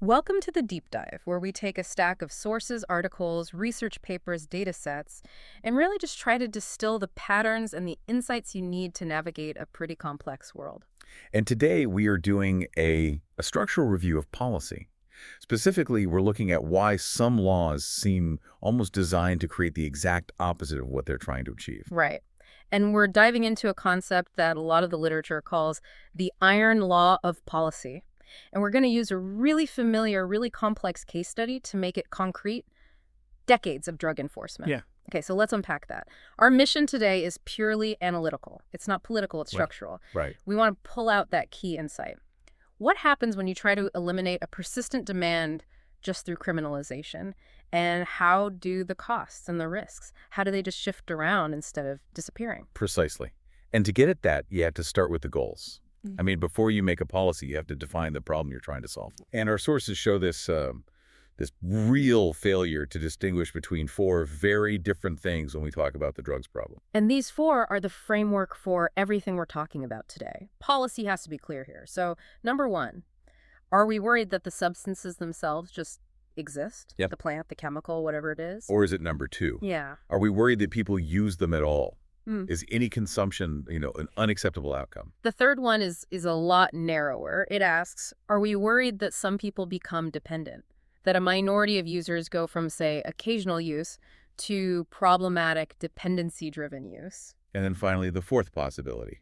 Welcome to the Deep Dive, where we take a stack of sources, articles, research papers, data sets, and really just try to distill the patterns and the insights you need to navigate a pretty complex world. And today we are doing a structural review of policy. Specifically, we're looking at why some laws seem almost designed to create the exact opposite of what they're trying to achieve. Right. And we're diving into a concept that a lot of the literature calls the iron law of policy. And we're going to use a really familiar, really complex case study to make it concrete: decades of drug enforcement. Yeah. Okay, so let's unpack that. Our mission today is purely analytical. It's not political, it's structural. Right. We want to pull out that key insight. What happens when you try to eliminate a persistent demand just through criminalization? And how do the costs and the risks, how do they just shift around instead of disappearing? Precisely. And to get at that, you have to start with the goals. Mm. I mean, before you make a policy, you have to define the problem you're trying to solve. And our sources show this real failure to distinguish between four very different things when we talk about the drugs problem. And these four are the framework for everything we're talking about today. Policy has to be clear here. So, number one, are we worried that the substances themselves just exist? Yep. The plant, the chemical, whatever it is? Or is it number two? Yeah. Are we worried that people use them at all? Mm. Is any consumption, an unacceptable outcome? The third one is a lot narrower. It asks, are we worried that some people become dependent? That a minority of users go from, say, occasional use to problematic dependency-driven use? And then finally, the fourth possibility.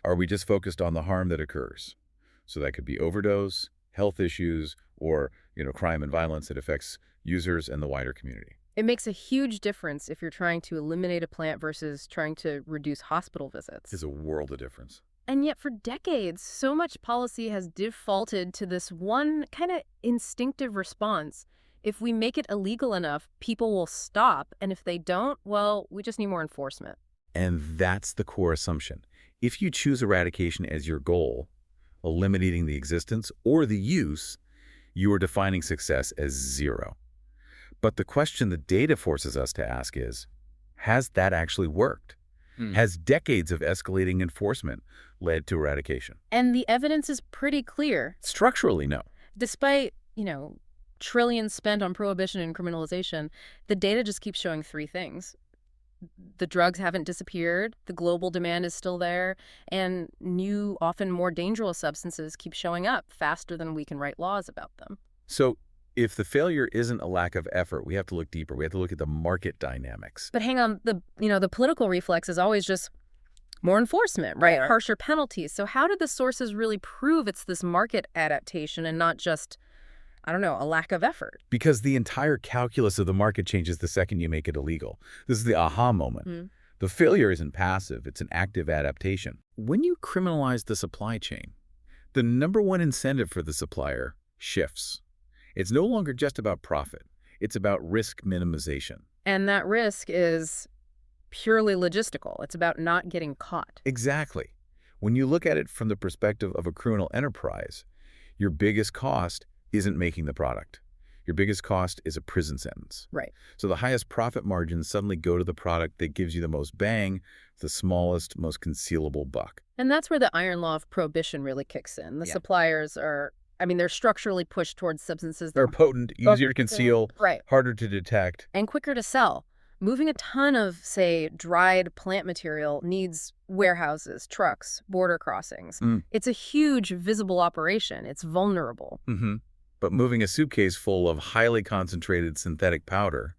Are we just focused on the harm that occurs? So that could be overdose, health issues, or, crime and violence that affects users and the wider community. It makes a huge difference if you're trying to eliminate a plant versus trying to reduce hospital visits. It's a world of difference. And yet for decades, so much policy has defaulted to this one kind of instinctive response. If we make it illegal enough, people will stop. And if they don't, well, we just need more enforcement. And that's the core assumption. If you choose eradication as your goal, eliminating the existence or the use, you are defining success as zero. But the question the data forces us to ask is, has that actually worked? Has decades of escalating enforcement led to eradication? And the evidence is pretty clear. Structurally, no. Despite, trillions spent on prohibition and criminalization, the data just keeps showing three things. The drugs haven't disappeared, the global demand is still there, and new, often more dangerous substances keep showing up faster than we can write laws about them. So if the failure isn't a lack of effort, we have to look deeper. We have to look at the market dynamics. But hang on, the political reflex is always just more enforcement, right? Harsher penalties. So how did the sources really prove it's this market adaptation and not just, a lack of effort? Because the entire calculus of the market changes the second you make it illegal. This is the aha moment. The failure isn't passive, it's an active adaptation. When you criminalize the supply chain, the number one incentive for the supplier shifts. It's no longer just about profit. It's about risk minimization. And that risk is purely logistical. It's about not getting caught. Exactly. When you look at it from the perspective of a criminal enterprise, your biggest cost isn't making the product. Your biggest cost is a prison sentence. Right. So the highest profit margins suddenly go to the product that gives you the most bang, the smallest, most concealable buck. And that's where the iron law of prohibition really kicks in. The suppliers are, they're structurally pushed towards substances that They're potent, easier to conceal, right, harder to detect, and quicker to sell. Moving a ton of, say, dried plant material needs warehouses, trucks, border crossings. It's a huge visible operation. It's vulnerable. But moving a suitcase full of highly concentrated synthetic powder,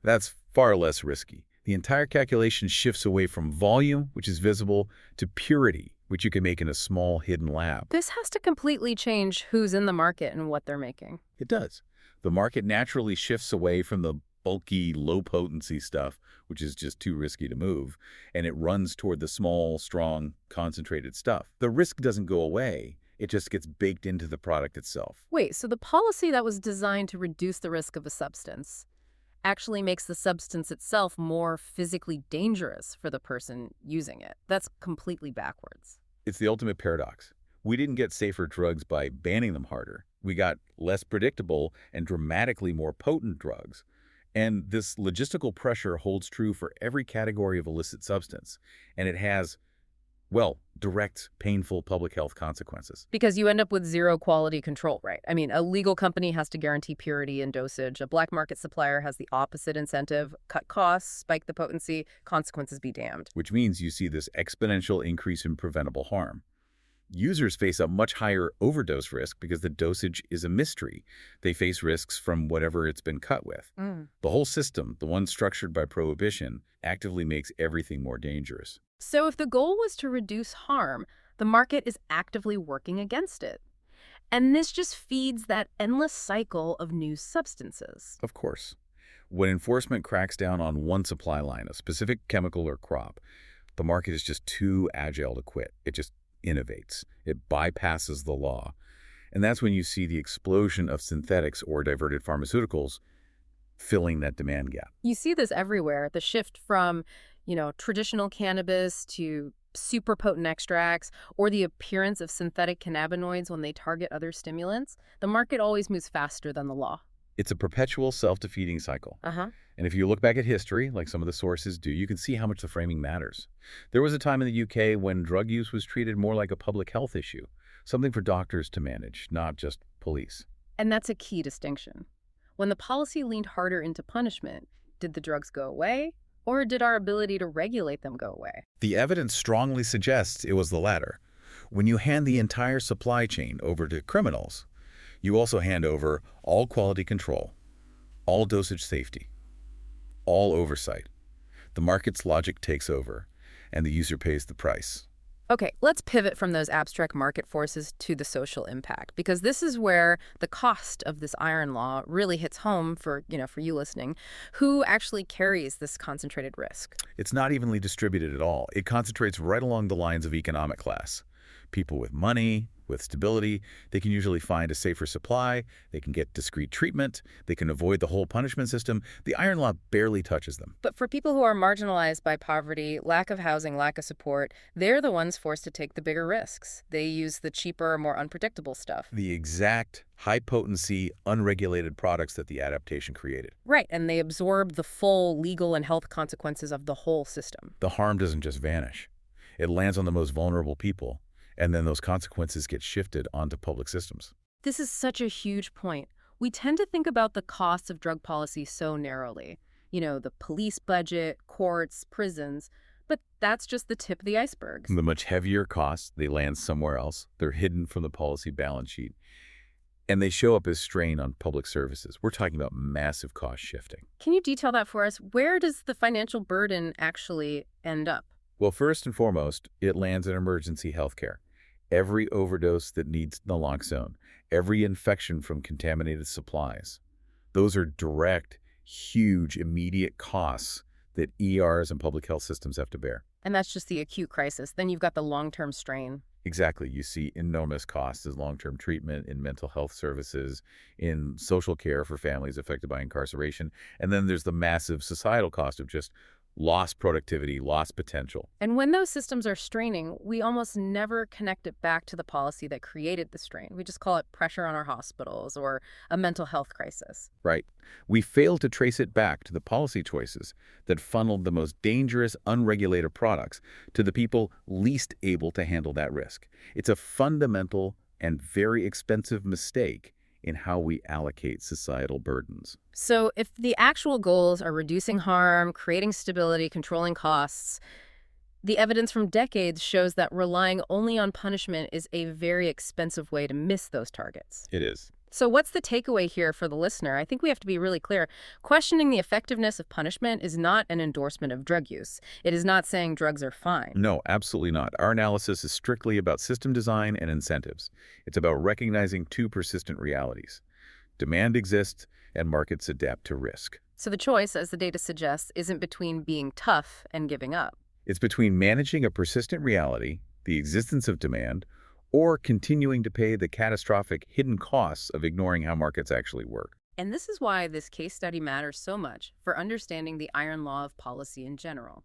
that's far less risky. The entire calculation shifts away from volume, which is visible, to purity, which you can make in a small hidden lab. This has to completely change who's in the market and what they're making. It does. The market naturally shifts away from the bulky, low-potency stuff, which is just too risky to move, and it runs toward the small, strong, concentrated stuff. The risk doesn't go away. It just gets baked into the product itself. Wait, so the policy that was designed to reduce the risk of a substance actually makes the substance itself more physically dangerous for the person using it. That's completely backwards. It's the ultimate paradox. We didn't get safer drugs by banning them harder. We got less predictable and dramatically more potent drugs. And this logistical pressure holds true for every category of illicit substance. And it has Well, direct, painful public health consequences. Because you end up with zero quality control, right? I mean, a legal company has to guarantee purity and dosage. A black market supplier has the opposite incentive: cut costs, spike the potency, consequences be damned. Which means you see this exponential increase in preventable harm. Users face a much higher overdose risk because the dosage is a mystery. They face risks from whatever it's been cut with. Mm. The whole system, the one structured by prohibition, actively makes everything more dangerous. So if the goal was to reduce harm, the market is actively working against it. And this just feeds that endless cycle of new substances. Of course. When enforcement cracks down on one supply line, a specific chemical or crop, the market is just too agile to quit. It just innovates. It bypasses the law. And that's when you see the explosion of synthetics or diverted pharmaceuticals filling that demand gap. You see this everywhere, the shift from, traditional cannabis to super potent extracts, or the appearance of synthetic cannabinoids when they target other stimulants. The market always moves faster than the law. It's a perpetual self-defeating cycle. Uh-huh. And if you look back at history, like some of the sources do, you can see how much the framing matters. There was a time in the UK when drug use was treated more like a public health issue, something for doctors to manage, not just police. And that's a key distinction. When the policy leaned harder into punishment, did the drugs go away, or did our ability to regulate them go away? The evidence strongly suggests it was the latter. When you hand the entire supply chain over to criminals, you also hand over all quality control, all dosage safety, all oversight. The market's logic takes over, and the user pays the price. Okay, let's pivot from those abstract market forces to the social impact, because this is where the cost of this iron law really hits home for you listening. Who actually carries this concentrated risk? It's not evenly distributed at all. It concentrates right along the lines of economic class. People with money, with stability, they can usually find a safer supply, they can get discreet treatment, they can avoid the whole punishment system. The iron law barely touches them. But for people who are marginalized by poverty, lack of housing, lack of support, they're the ones forced to take the bigger risks. They use the cheaper, more unpredictable stuff. The exact high-potency, unregulated products that the adaptation created. Right, and they absorb the full legal and health consequences of the whole system. The harm doesn't just vanish. It lands on the most vulnerable people, and then those consequences get shifted onto public systems. This is such a huge point. We tend to think about the costs of drug policy so narrowly. The police budget, courts, prisons, but that's just the tip of the iceberg. The much heavier costs, they land somewhere else. They're hidden from the policy balance sheet, and they show up as strain on public services. We're talking about massive cost shifting. Can you detail that for us? Where does the financial burden actually end up? Well, first and foremost, it lands in emergency healthcare. Every overdose that needs naloxone, every infection from contaminated supplies. Those are direct, huge, immediate costs that ERs and public health systems have to bear. And that's just the acute crisis. Then you've got the long-term strain. Exactly. You see enormous costs as long-term treatment in mental health services, in social care for families affected by incarceration. And then there's the massive societal cost of just lost productivity, lost potential. And when those systems are straining, we almost never connect it back to the policy that created the strain. We just call it pressure on our hospitals or a mental health crisis. Right. We fail to trace it back to the policy choices that funneled the most dangerous, unregulated products to the people least able to handle that risk. It's a fundamental and very expensive mistake in how we allocate societal burdens. So if the actual goals are reducing harm, creating stability, controlling costs, the evidence from decades shows that relying only on punishment is a very expensive way to miss those targets. It is. So what's the takeaway here for the listener? I think we have to be really clear. Questioning the effectiveness of punishment is not an endorsement of drug use. It is not saying drugs are fine. No, absolutely not. Our analysis is strictly about system design and incentives. It's about recognizing two persistent realities. Demand exists, and markets adapt to risk. So the choice, as the data suggests, isn't between being tough and giving up. It's between managing a persistent reality, the existence of demand, or continuing to pay the catastrophic hidden costs of ignoring how markets actually work. And this is why this case study matters so much for understanding the iron law of policy in general.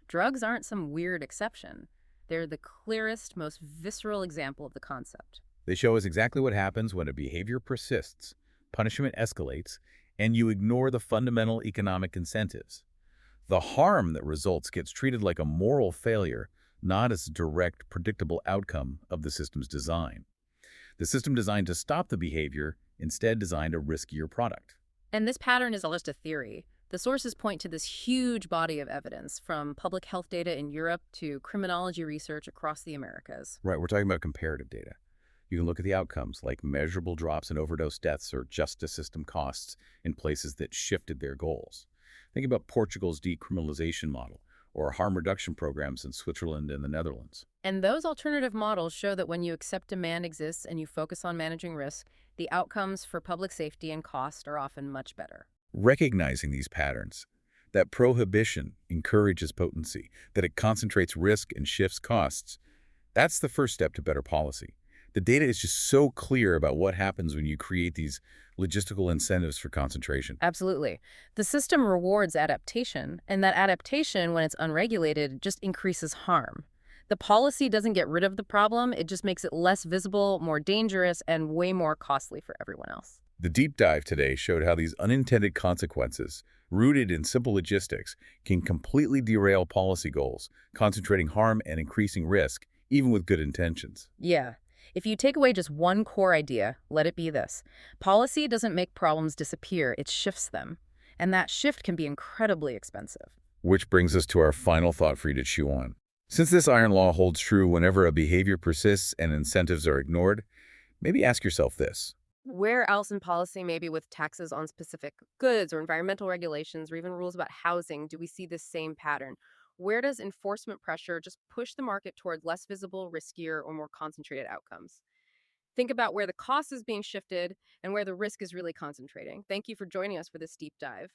Drugs aren't some weird exception. They're the clearest, most visceral example of the concept. They show us exactly what happens when a behavior persists, punishment escalates, and you ignore the fundamental economic incentives. The harm that results gets treated like a moral failure, not as a direct, predictable outcome of the system's design. The system designed to stop the behavior instead designed a riskier product. And this pattern is just a theory. The sources point to this huge body of evidence, from public health data in Europe to criminology research across the Americas. Right, we're talking about comparative data. You can look at the outcomes, like measurable drops in overdose deaths or justice system costs in places that shifted their goals. Think about Portugal's decriminalization model or harm reduction programs in Switzerland and the Netherlands. And those alternative models show that when you accept demand exists and you focus on managing risk, the outcomes for public safety and cost are often much better. Recognizing these patterns, that prohibition encourages potency, that it concentrates risk and shifts costs, that's the first step to better policy. The data is just so clear about what happens when you create these logistical incentives for concentration. Absolutely. The system rewards adaptation, and that adaptation, when it's unregulated, just increases harm. The policy doesn't get rid of the problem, it just makes it less visible, more dangerous, and way more costly for everyone else. The deep dive today showed how these unintended consequences, rooted in simple logistics, can completely derail policy goals, concentrating harm and increasing risk, even with good intentions. Yeah. If you take away just one core idea, let it be this. Policy doesn't make problems disappear, it shifts them. And that shift can be incredibly expensive. Which brings us to our final thought for you to chew on. Since this iron law holds true whenever a behavior persists and incentives are ignored, maybe ask yourself this. Where else in policy, maybe with taxes on specific goods or environmental regulations or even rules about housing, do we see this same pattern? Where does enforcement pressure just push the market toward less visible, riskier, or more concentrated outcomes? Think about where the cost is being shifted and where the risk is really concentrating. Thank you for joining us for this deep dive.